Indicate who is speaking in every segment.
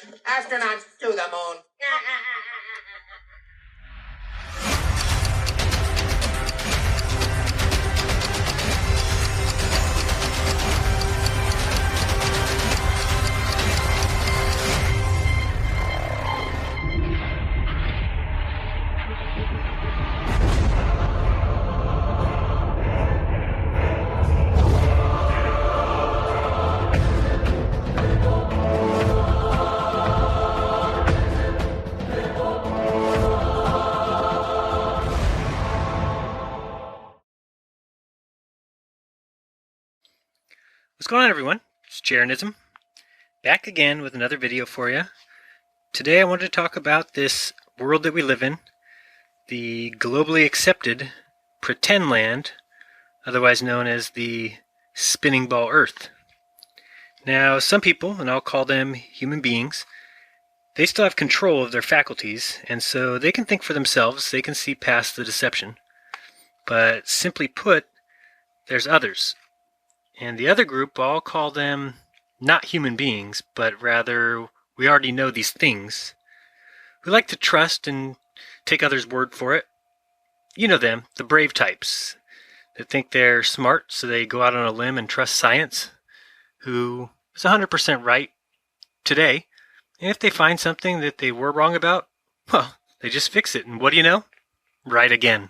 Speaker 1: Astronauts to the moon.
Speaker 2: What's going on, everyone? It's Jeranism, back again with another video for you. Today I wanted to talk about this world that we live in, the globally accepted pretend land, otherwise known as the spinning ball Earth. Now, some people, and I'll call them human beings, they still have control of their faculties, and so they can think for themselves, they can see past the deception. But simply put, there's others. And the other group, I'll call them not human beings, but rather we already know these things. We like to trust and take others' word for it. You know them, the brave types that think they're smart, so they go out on a limb and trust science, who is 100% right today. And if they find something that they were wrong about, well, they just fix it. And what do you know? Right again.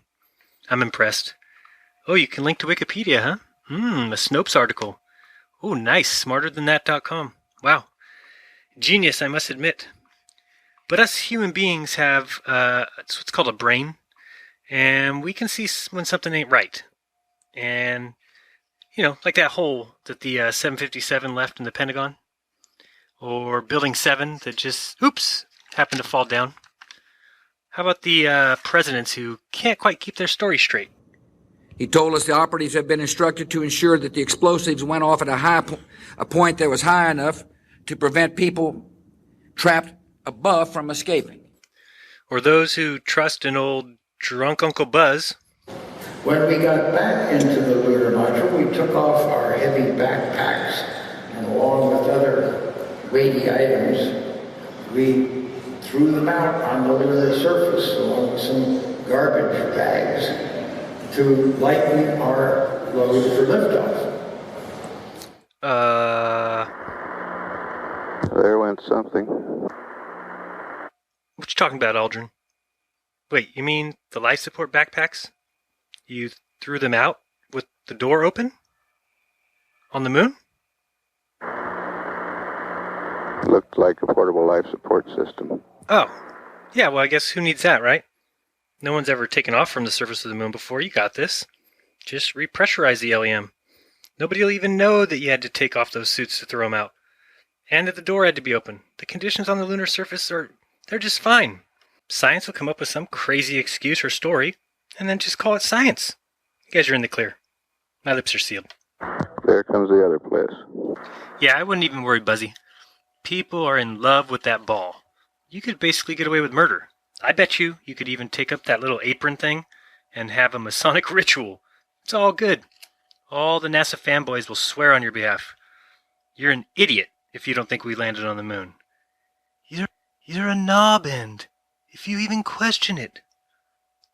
Speaker 2: I'm impressed. Oh, you can link to Wikipedia, huh? A Snopes article. Oh, nice. SmarterThanThat.com. Wow. Genius, I must admit. But us human beings have it's what's called a brain, and we can see when something ain't right. And, you know, like that hole that the 757 left in the Pentagon, or Building 7 that just, oops, happened to fall down. How about the presidents who can't quite keep their story straight?
Speaker 3: He told us the operatives had been instructed to ensure that the explosives went off at a point that was high enough to prevent people trapped above from escaping.
Speaker 2: Or those who trust an old drunk Uncle Buzz.
Speaker 4: When we got back into the lunar module, we took off our heavy backpacks, and along with other weighty items, we threw them out on the lunar surface along with some garbage bags to lighten our load for liftoff.
Speaker 5: There went something.
Speaker 2: What you talking about, Aldrin? Wait, you mean the life support backpacks? You threw them out with the door open? On the moon?
Speaker 5: Looked like a portable life support system.
Speaker 2: Oh. Yeah, well, I guess who needs that, right? No one's ever taken off from the surface of the moon before. You got this. Just repressurize the LEM. Nobody will even know that you had to take off those suits to throw them out. And that the door had to be open. The conditions on the lunar surface they're just fine. Science will come up with some crazy excuse or story, and then just call it science. You guys are in the clear. My lips are sealed.
Speaker 5: There comes the other place.
Speaker 2: Yeah, I wouldn't even worry, Buzzy. People are in love with that ball. You could basically get away with murder. I bet you could even take up that little apron thing and have a Masonic ritual. It's all good. All the NASA fanboys will swear on your behalf. You're an idiot if you don't think we landed on the moon. You're a knob end if you even question it.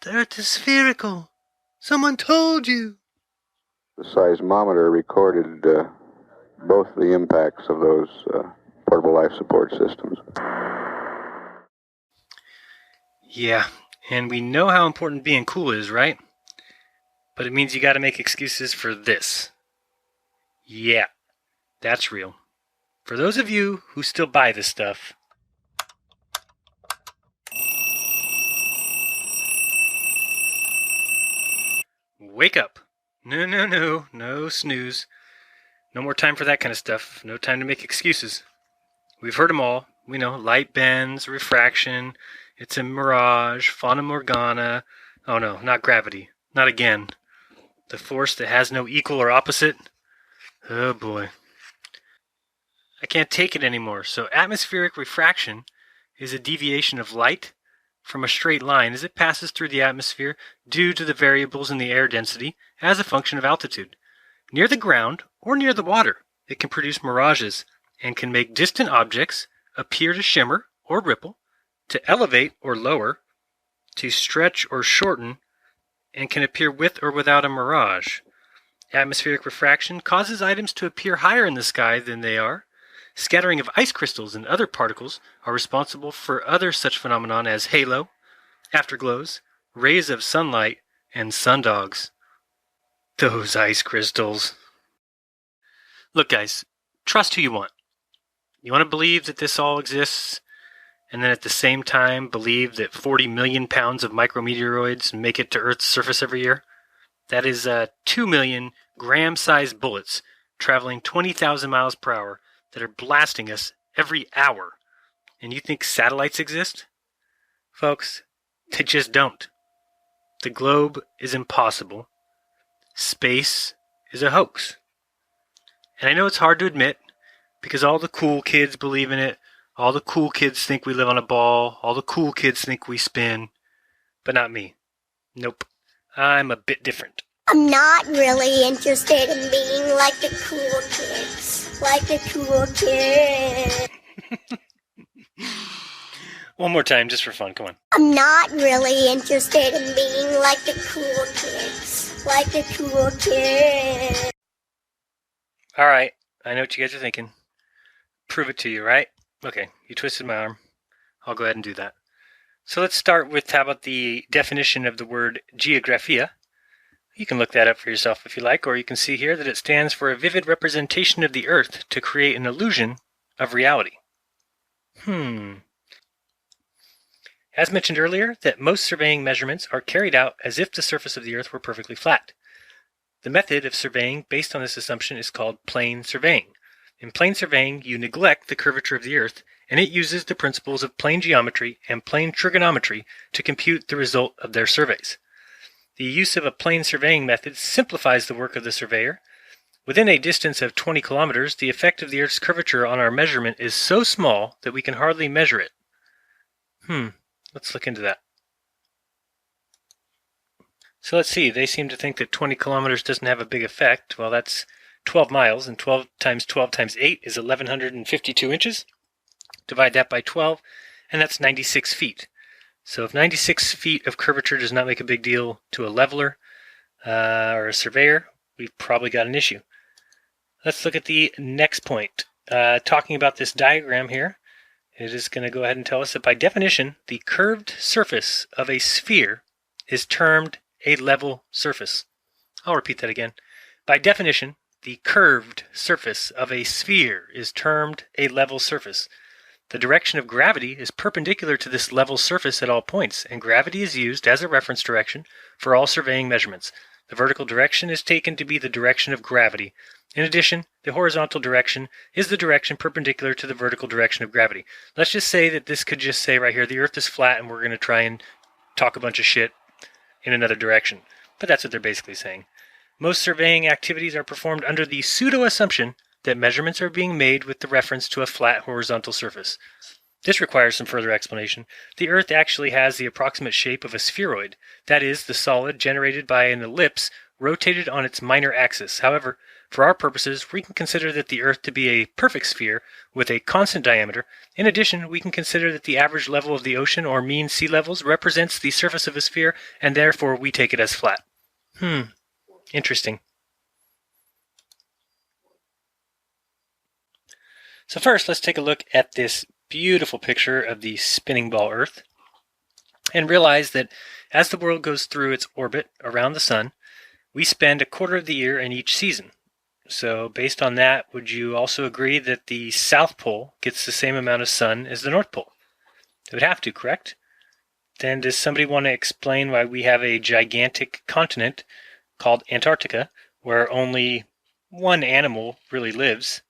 Speaker 2: The Earth is spherical. Someone told you.
Speaker 5: The seismometer recorded both the impacts of those portable life support systems.
Speaker 2: Yeah, and we know how important being cool is, right? But it means you gotta make excuses for this. Yeah, that's real. For those of you who still buy this stuff, wake up. No snooze. No more time for that kind of stuff. No time to make excuses. We've heard them all. We know light bends, refraction, it's a mirage, Fata Morgana. Oh no, not gravity. Not again. The force that has no equal or opposite. Oh boy. I can't take it anymore. So atmospheric refraction is a deviation of light from a straight line as it passes through the atmosphere due to the variables in the air density as a function of altitude. Near the ground or near the water, it can produce mirages and can make distant objects appear to shimmer or ripple, to elevate or lower, to stretch or shorten, and can appear with or without a mirage. Atmospheric refraction causes items to appear higher in the sky than they are. Scattering of ice crystals and other particles are responsible for other such phenomenon as halo, afterglows, rays of sunlight, and sundogs. Those ice crystals. Look, guys, trust who you want. You want to believe that this all exists, and then at the same time believe that 40 million pounds of micrometeoroids make it to Earth's surface every year? That is 2 million gram-sized bullets traveling 20,000 miles per hour that are blasting us every hour. And you think satellites exist? Folks, they just don't. The globe is impossible. Space is a hoax. And I know it's hard to admit, because all the cool kids believe in it, all the cool kids think we live on a ball, all the cool kids think we spin, but not me. Nope. I'm a bit different.
Speaker 6: I'm not really interested in being like the cool kids. Like the cool kids.
Speaker 2: One more time, just for fun. Come on.
Speaker 6: I'm not really interested in being like the cool kids. Like the cool kids.
Speaker 2: All right. I know what you guys are thinking. Prove it to you, right? Okay. You twisted my arm. I'll go ahead and do that. So let's start with, how about the definition of the word geographia? You can look that up for yourself if you like, or you can see here that it stands for a vivid representation of the Earth to create an illusion of reality. As mentioned earlier, that most surveying measurements are carried out as if the surface of the Earth were perfectly flat. The method of surveying based on this assumption is called plane surveying. In plane surveying, you neglect the curvature of the Earth, and it uses the principles of plane geometry and plane trigonometry to compute the result of their surveys. The use of a plane surveying method simplifies the work of the surveyor. Within a distance of 20 kilometers, the effect of the Earth's curvature on our measurement is so small that we can hardly measure it. Let's look into that. So let's see, they seem to think that 20 kilometers doesn't have a big effect. Well, that's 12 miles, and 12 times 12 times 8 is 1,152 inches. Divide that by 12, and that's 96 feet. So if 96 feet of curvature does not make a big deal to a leveler or a surveyor, we've probably got an issue. Let's look at the next point. Talking about this diagram here, it is going to go ahead and tell us that by definition, the curved surface of a sphere is termed a level surface. I'll repeat that again. By definition, the curved surface of a sphere is termed a level surface. The direction of gravity is perpendicular to this level surface at all points, and gravity is used as a reference direction for all surveying measurements. The vertical direction is taken to be the direction of gravity. In addition, the horizontal direction is the direction perpendicular to the vertical direction of gravity. Let's just say that this could just say right here, the Earth is flat, and we're going to try and talk a bunch of shit in another direction. But that's what they're basically saying. Most surveying activities are performed under the pseudo-assumption that measurements are being made with the reference to a flat horizontal surface. This requires some further explanation. The Earth actually has the approximate shape of a spheroid, that is, the solid generated by an ellipse rotated on its minor axis. However, for our purposes, we can consider that the Earth to be a perfect sphere with a constant diameter. In addition, we can consider that the average level of the ocean or mean sea levels represents the surface of a sphere, and therefore we take it as flat. Interesting. So first, let's take a look at this beautiful picture of the spinning ball Earth and realize that as the world goes through its orbit around the sun, we spend a quarter of the year in each season. So based on that, would you also agree that the South Pole gets the same amount of sun as the North Pole? It would have to, correct? Then does somebody want to explain why we have a gigantic continent called Antarctica, where only one animal really lives?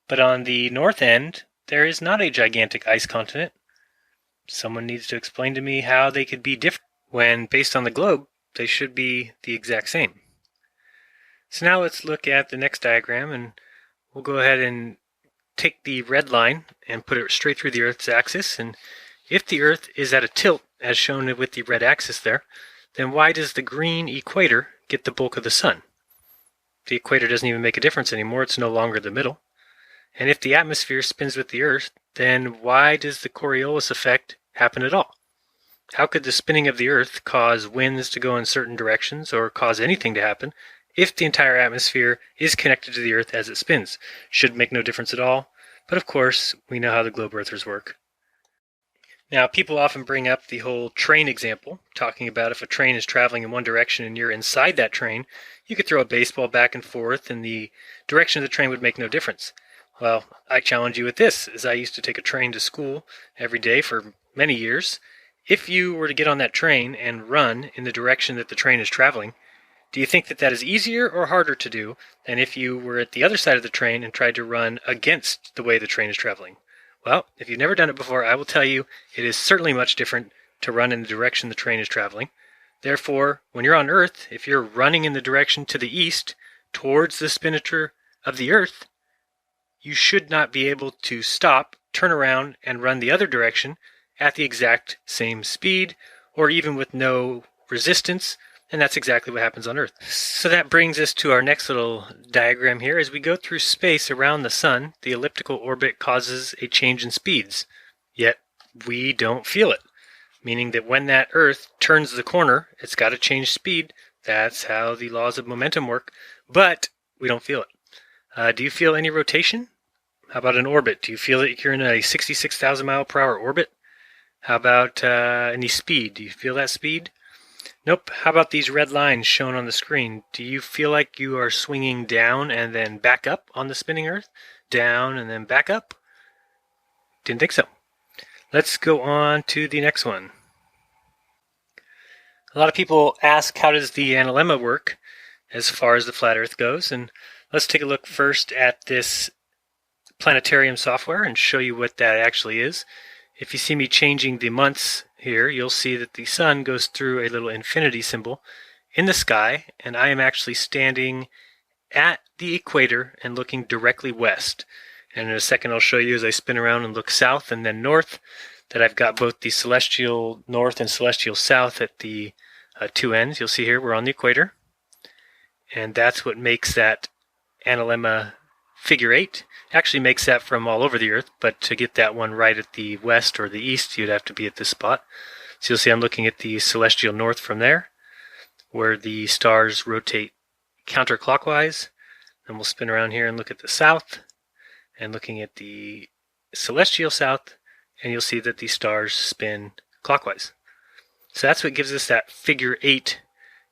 Speaker 2: But on the north end, there is not a gigantic ice continent. Someone needs to explain to me how they could be different when, based on the globe, they should be the exact same. So now let's look at the next diagram, and we'll go ahead and take the red line and put it straight through the Earth's axis. And if the Earth is at a tilt, as shown with the red axis there, then why does the green equator get the bulk of the sun? The equator doesn't even make a difference anymore. It's no longer the middle. And if the atmosphere spins with the Earth, then why does the Coriolis effect happen at all? How could the spinning of the Earth cause winds to go in certain directions or cause anything to happen if the entire atmosphere is connected to the Earth as it spins? Should make no difference at all, but of course, we know how the globe earthers work. Now, people often bring up the whole train example, talking about if a train is traveling in one direction and you're inside that train, you could throw a baseball back and forth and the direction of the train would make no difference. Well, I challenge you with this, as I used to take a train to school every day for many years. If you were to get on that train and run in the direction that the train is traveling, do you think that that is easier or harder to do than if you were at the other side of the train and tried to run against the way the train is traveling? Well, if you've never done it before, I will tell you it is certainly much different to run in the direction the train is traveling. Therefore, when you're on Earth, if you're running in the direction to the east towards the spinature of the Earth, you should not be able to stop, turn around, and run the other direction at the exact same speed, or even with no resistance, and that's exactly what happens on Earth. So that brings us to our next little diagram here. As we go through space around the Sun, the elliptical orbit causes a change in speeds, yet we don't feel it, meaning that when that Earth turns the corner, it's got to change speed. That's how the laws of momentum work, but we don't feel it. Do you feel any rotation? How about an orbit? Do you feel that you're in a 66,000 mile per hour orbit? How about any speed? Do you feel that speed? Nope. How about these red lines shown on the screen? Do you feel like you are swinging down and then back up on the spinning Earth? Down and then back up? Didn't think so. Let's go on to the next one. A lot of people ask, how does the analemma work as far as the flat Earth goes? And let's take a look first at this planetarium software and show you what that actually is. If you see me changing the months here, you'll see that the sun goes through a little infinity symbol in the sky, and I am actually standing at the equator and looking directly west. And in a second I'll show you as I spin around and look south and then north that I've got both the celestial north and celestial south at the two ends. You'll see here we're on the equator, and that's what makes that analemma figure 8. Actually makes that from all over the Earth, but to get that one right at the west or the east, you'd have to be at this spot. So you'll see I'm looking at the celestial north from there, where the stars rotate counterclockwise. And we'll spin around here and look at the south, and looking at the celestial south, and you'll see that the stars spin clockwise. So that's what gives us that figure 8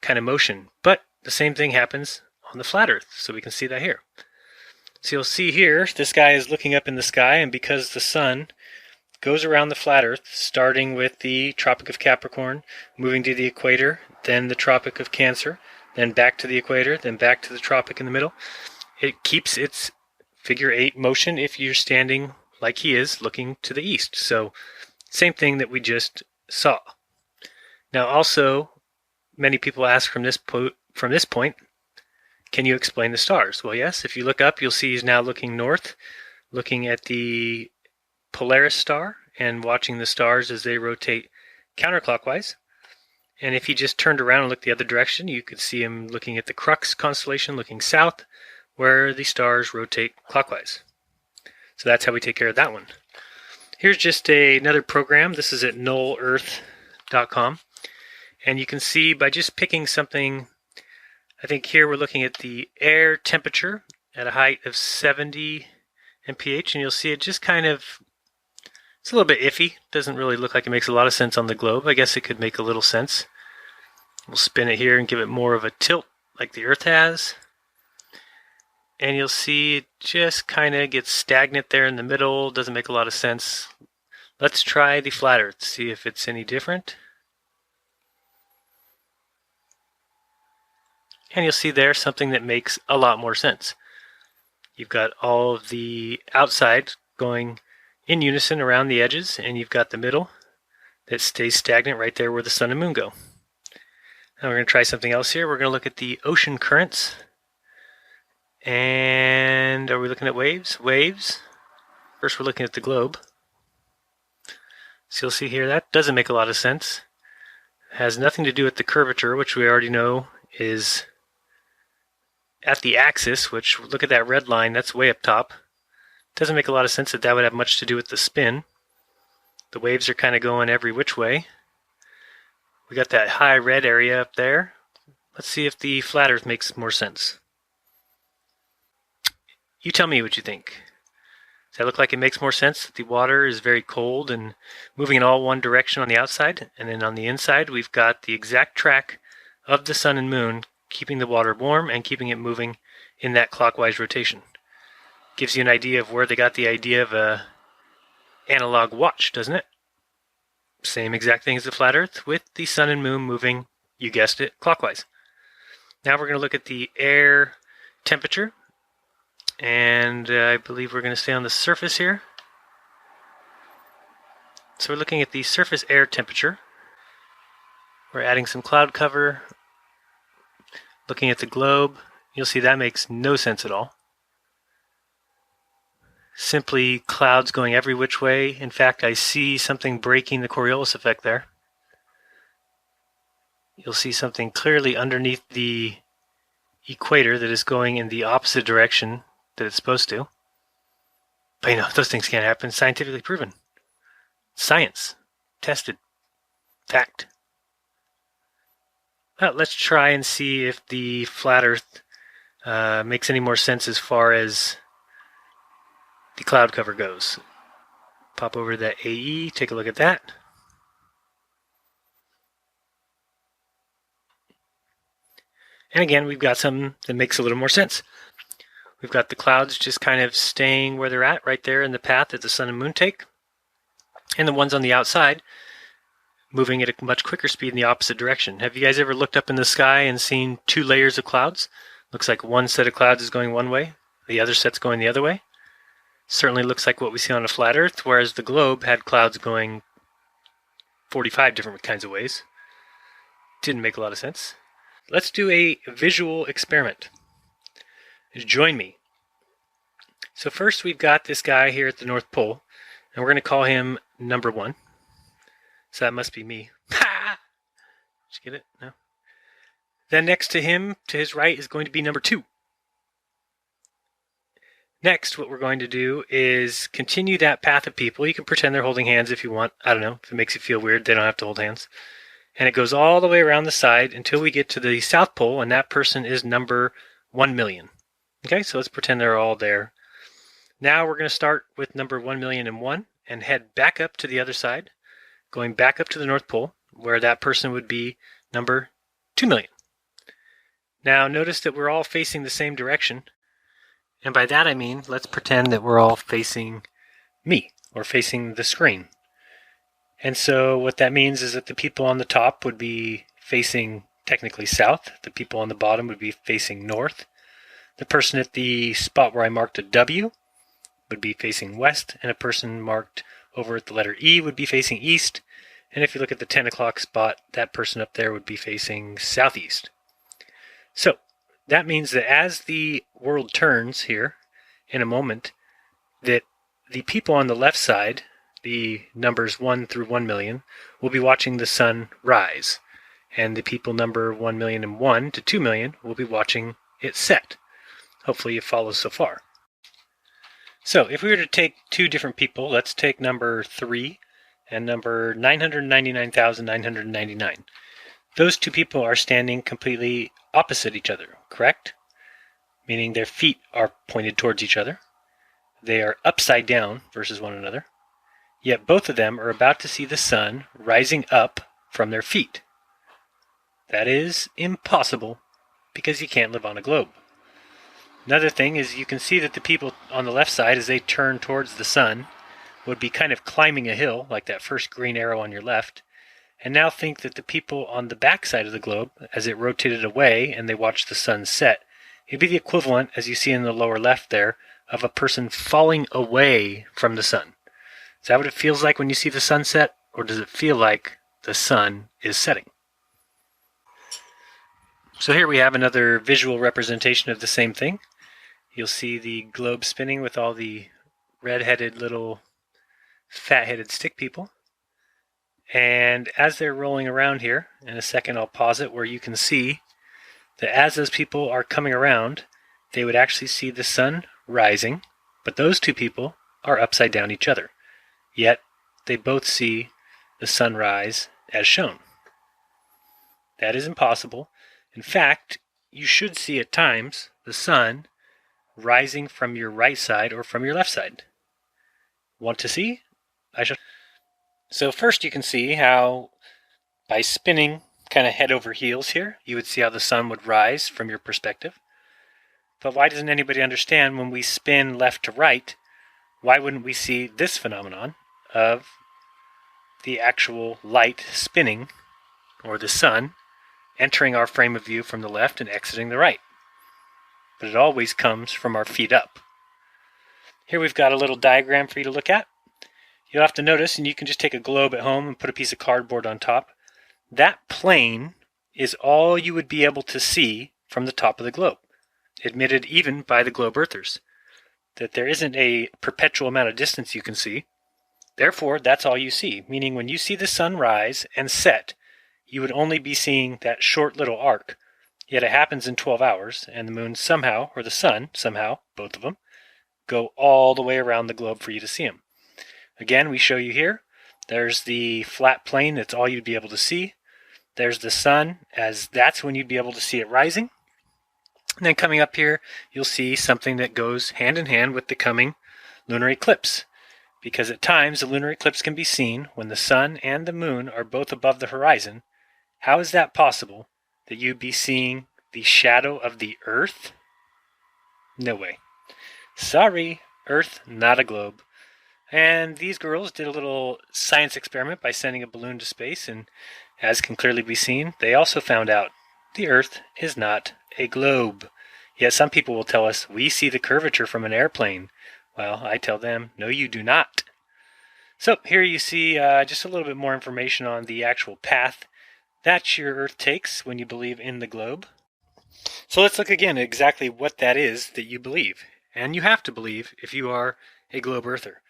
Speaker 2: kind of motion. But the same thing happens on the flat Earth, so we can see that here. So you'll see here, this guy is looking up in the sky, and because the sun goes around the flat Earth, starting with the Tropic of Capricorn, moving to the equator, then the Tropic of Cancer, then back to the equator, then back to the tropic in the middle, it keeps its figure 8 motion if you're standing like he is, looking to the east. So same thing that we just saw. Now also, many people ask from this point, can you explain the stars? Well, yes. If you look up, you'll see he's now looking north, looking at the Polaris star and watching the stars as they rotate counterclockwise. And if he just turned around and looked the other direction, you could see him looking at the Crux constellation, looking south, where the stars rotate clockwise. So that's how we take care of that one. Here's just another program. This is at nullearth.com. And you can see by just picking something, I think here we're looking at the air temperature at a height of 70 mph, and you'll see it just kind of, it's a little bit iffy. Doesn't really look like it makes a lot of sense on the globe. I guess it could make a little sense. We'll spin it here and give it more of a tilt like the Earth has. And you'll see it just kind of gets stagnant there in the middle. Doesn't make a lot of sense. Let's try the flat Earth, see if it's any different. And you'll see there something that makes a lot more sense. You've got all of the outside going in unison around the edges, and you've got the middle that stays stagnant right there where the sun and moon go. Now we're going to try something else here. We're going to look at the ocean currents. And are we looking at waves? Waves. First we're looking at the globe. So you'll see here that doesn't make a lot of sense. It has nothing to do with the curvature, which we already know is at the axis, which, look at that red line, that's way up top. Doesn't make a lot of sense that that would have much to do with the spin. The waves are kind of going every which way. We got that high red area up there. Let's see if the flat Earth makes more sense. You tell me what you think. Does that look like it makes more sense that the water is very cold and moving in all one direction on the outside, and then on the inside we've got the exact track of the sun and moon keeping the water warm and keeping it moving in that clockwise rotation? Gives you an idea of where they got the idea of a analog watch, doesn't it? Same exact thing as the flat Earth, with the sun and moon moving, you guessed it, clockwise. Now we're going to look at the air temperature, and I believe we're going to stay on the surface here. So we're looking at the surface air temperature. We're adding some cloud cover. Looking at the globe, you'll see that makes no sense at all. Simply clouds going every which way. In fact, I see something breaking the Coriolis effect there. You'll see something clearly underneath the equator that is going in the opposite direction that it's supposed to. But you know, those things can't happen. Scientifically proven. Science. Tested. Fact. Well, let's try and see if the flat Earth makes any more sense as far as the cloud cover goes. Pop over to that AE, take a look at that. And again, we've got something that makes a little more sense. We've got the clouds just kind of staying where they're at, right there in the path that the sun and moon take. And the ones on the outside moving at a much quicker speed in the opposite direction. Have you guys ever looked up in the sky and seen two layers of clouds? Looks like one set of clouds is going one way, the other set's going the other way. Certainly looks like what we see on a flat Earth, whereas the globe had clouds going 45 different kinds of ways. Didn't make a lot of sense. Let's do a visual experiment. Join me. So first we've got this guy here at the North Pole, and we're going to call him number 1. So that must be me. Ha! Did you get it? No? Then next to him, to his right, is going to be number 2. Next, what we're going to do is continue that path of people. You can pretend they're holding hands if you want. I don't know. If it makes you feel weird, they don't have to hold hands. And it goes all the way around the side until we get to the South Pole, and that person is number 1 million. Okay, so let's pretend they're all there. Now we're going to start with number 1,000,001 and head back up to the other side, going back up to the North Pole, where that person would be number 2 million. Now notice that we're all facing the same direction. And by that I mean, let's pretend that we're all facing me, or facing the screen. And so what that means is that the people on the top would be facing technically south, the people on the bottom would be facing north, the person at the spot where I marked a W would be facing west, and a person marked over at the letter E would be facing east, and if you look at the 10 o'clock spot, that person up there would be facing southeast. So that means that as the world turns here in a moment, that the people on the left side, the numbers 1 through 1 million, will be watching the sun rise. And the people number 1,000,001 to 2 million will be watching it set. Hopefully you follow so far. So if we were to take two different people, let's take number 3 and number 999,999. Those two people are standing completely opposite each other, correct? Meaning their feet are pointed towards each other. They are upside down versus one another. Yet both of them are about to see the sun rising up from their feet. That is impossible because you can't live on a globe. Another thing is you can see that the people on the left side, as they turn towards the sun, would be kind of climbing a hill, like that first green arrow on your left, and now think that the people on the back side of the globe, as it rotated away and they watched the sun set, it'd be the equivalent, as you see in the lower left there, of a person falling away from the sun. Is that what it feels like when you see the sunset, or does it feel like the sun is setting? So here we have another visual representation of the same thing. You'll see the globe spinning with all the red-headed little fat-headed stick people. And as they're rolling around here, in a second I'll pause it where you can see that as those people are coming around, they would actually see the sun rising, But those two people are upside down each other, yet they both see the sun rise as shown. That is impossible. In fact, you should see at times the sun rising from your right side or from your left side. Want to see? So first you can see how by spinning kind of head over heels here, you would see how the sun would rise from your perspective. But why doesn't anybody understand when we spin left to right, why wouldn't we see this phenomenon of the actual light spinning, or the sun, entering our frame of view from the left and exiting the right? But it always comes from our feet up. Here we've got a little diagram for you to look at. You'll have to notice, and you can just take a globe at home and put a piece of cardboard on top. That plane is all you would be able to see from the top of the globe, admitted even by the globe earthers, that there isn't a perpetual amount of distance you can see. Therefore, that's all you see, meaning when you see the sun rise and set, you would only be seeing that short little arc. Yet it happens in 12 hours, and the moon somehow, or the sun somehow, both of them, go all the way around the globe for you to see them. Again, we show you here, there's the flat plane, that's all you'd be able to see. There's the sun, as that's when you'd be able to see it rising. And then coming up here, you'll see something that goes hand in hand with the coming lunar eclipse. Because at times, the lunar eclipse can be seen when the sun and the moon are both above the horizon. How is that possible that you'd be seeing the shadow of the Earth? No way. Sorry, Earth, not a globe. And these girls did a little science experiment by sending a balloon to space, and as can clearly be seen, they also found out the Earth is not a globe. Yet some people will tell us, we see the curvature from an airplane. Well, I tell them, no, you do not. So here you see just a little bit more information on the actual path that your Earth takes when you believe in the globe. So let's look again at exactly what that is that you believe. And you have to believe if you are a globe earther.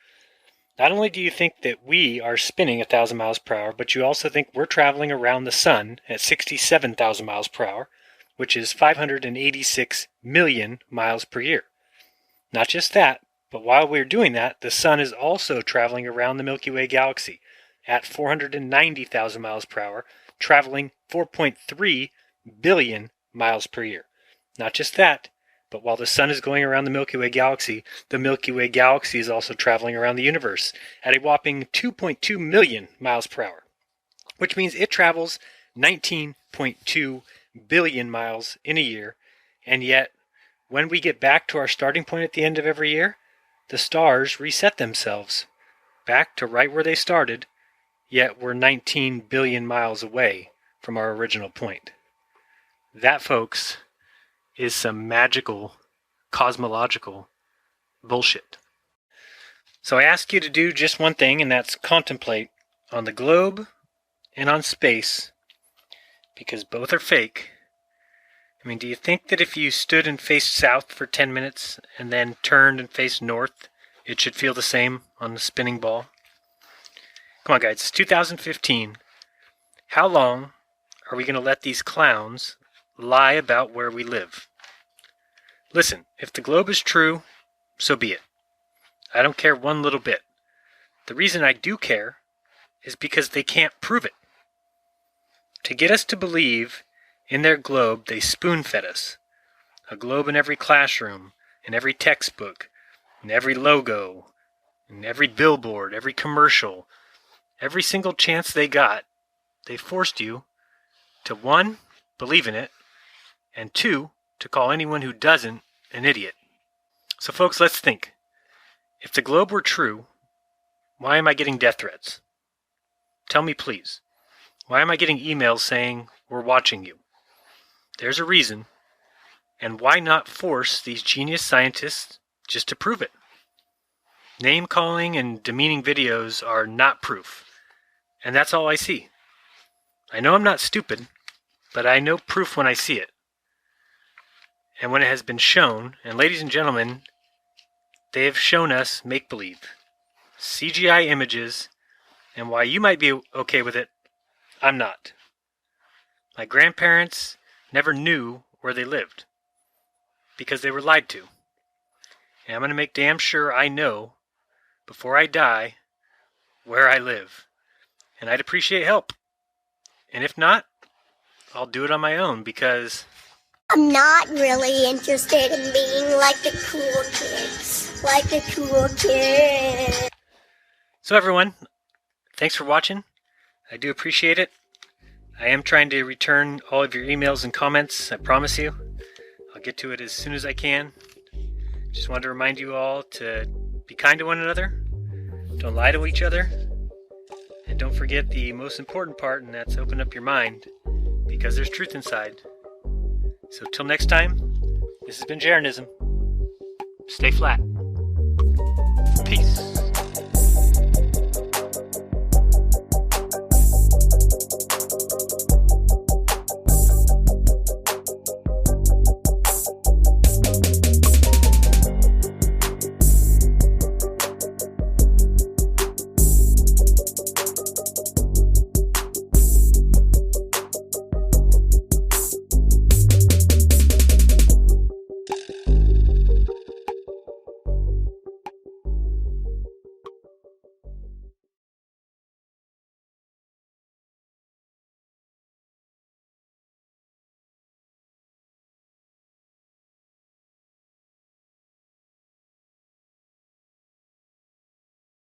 Speaker 2: Not only do you think that we are spinning 1,000 miles per hour, but you also think we're traveling around the sun at 67,000 miles per hour, which is 586 million miles per year. Not just that, but while we're doing that, the sun is also traveling around the Milky Way galaxy at 490,000 miles per hour, traveling 4.3 billion miles per year. Not just that, but while the sun is going around the Milky Way galaxy is also traveling around the universe at a whopping 2.2 million miles per hour, which means it travels 19.2 billion miles in a year, and yet when we get back to our starting point at the end of every year, the stars reset themselves back to right where they started, yet we're 19 billion miles away from our original point. That, folks, is some magical, cosmological bullshit. So I ask you to do just one thing, and that's contemplate on the globe and on space, because both are fake. I mean, do you think that if you stood and faced south for 10 minutes and then turned and faced north, it should feel the same on the spinning ball? Come on, guys, it's 2015. How long are we going to let these clowns lie about where we live? Listen, if the globe is true, so be it. I don't care one little bit. The reason I do care is because they can't prove it. To get us to believe in their globe, they spoon-fed us. A globe in every classroom, in every textbook, in every logo, in every billboard, every commercial, every single chance they got, they forced you to, 1, believe in it, and 2, to call anyone who doesn't an idiot. So folks, let's think. If the globe were true, why am I getting death threats? Tell me, please. Why am I getting emails saying, we're watching you? There's a reason. And why not force these genius scientists just to prove it? Name-calling and demeaning videos are not proof. And that's all I see. I know I'm not stupid, but I know proof when I see it. And when it has been shown, and ladies and gentlemen, they have shown us make-believe, CGI images, and why you might be okay with it, I'm not. My grandparents never knew where they lived, because they were lied to. And I'm going to make damn sure I know, before I die, where I live. And I'd appreciate help. And if not, I'll do it on my own, because
Speaker 6: I'm not really interested in being like the cool kids. Like the cool kids.
Speaker 2: So everyone, thanks for watching. I do appreciate it. I am trying to return all of your emails and comments, I promise you. I'll get to it as soon as I can. Just wanted to remind you all to be kind to one another. Don't lie to each other. And don't forget the most important part, and that's open up your mind, because there's truth inside. So till next time, this has been Jeranism. Stay flat. Peace.